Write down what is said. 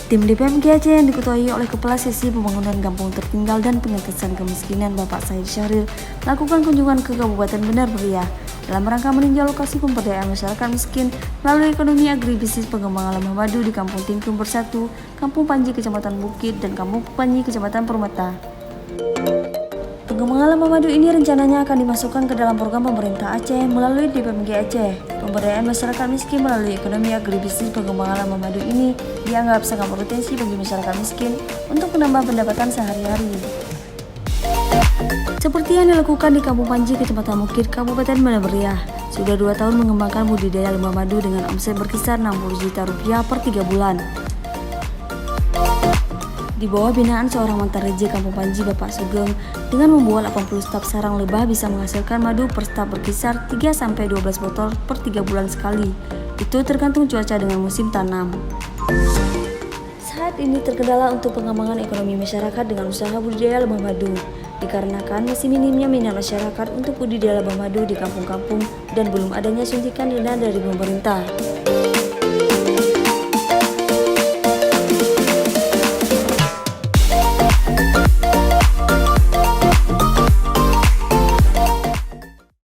Tim DPMG Aceh yang diketuai oleh Kepala Sesi Pembangunan Kampung Tertinggal dan Pengentasan Kemiskinan Bapak Said Syahril melakukan kunjungan ke Kabupaten Benar Meriah dalam rangka meninjau lokasi pemberdayaan masyarakat miskin melalui ekonomi agribisnis pengembangan lemah madu di Kampung Tingkum Bersatu, Kampung Panji Kecamatan Bukit, dan Kampung Panji Kecamatan Permata. Pengembangan lemah madu ini rencananya akan dimasukkan ke dalam program pemerintah Aceh melalui DPMG Aceh. Pemberdayaan masyarakat miskin melalui ekonomi agribisnis pengembangan lemah madu ini dianggap sangat berpotensi bagi masyarakat miskin untuk menambah pendapatan sehari-hari. Seperti yang dilakukan di Kampung Panji, Kecamatan Bukit, Kabupaten Benar Meriah, sudah 2 tahun mengembangkan budidaya lemah madu dengan omset berkisar 60 juta rupiah per 3 bulan. Di bawah binaan seorang mantan reja Kampung Panji, Bapak Sugeng, dengan membuat 80 staf sarang lebah bisa menghasilkan madu per staf berkisar 3-12 botol per 3 bulan sekali. Itu tergantung cuaca dengan musim tanam. Saat ini terkendala untuk pengembangan ekonomi masyarakat dengan usaha budidaya lebah madu, dikarenakan masih minimnya minat masyarakat untuk budidaya lebah madu di kampung-kampung dan belum adanya suntikan dana dari pemerintah.